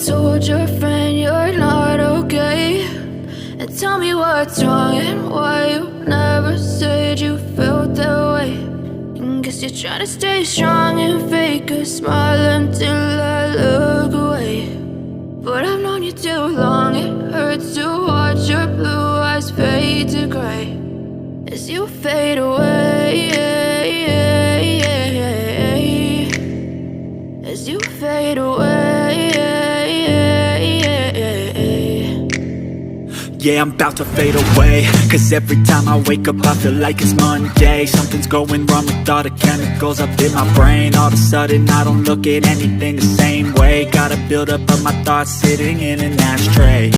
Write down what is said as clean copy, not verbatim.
told your friend you're not okay? And tell me what's wrong and why you never said you felt that way. And guess you're trying to stay strong and fake a smile until I look away. But I've known you too long, it hurts to watch your blue eyes fade to gray as you fade away, as you fade away. Yeah, I'm about to fade away, cause every time I wake up I feel like it's Monday. Something's going wrong with all the chemicals up in my brain. All of a sudden I don't look at anything the same way. Got a build up of my thoughts sitting in an ashtray.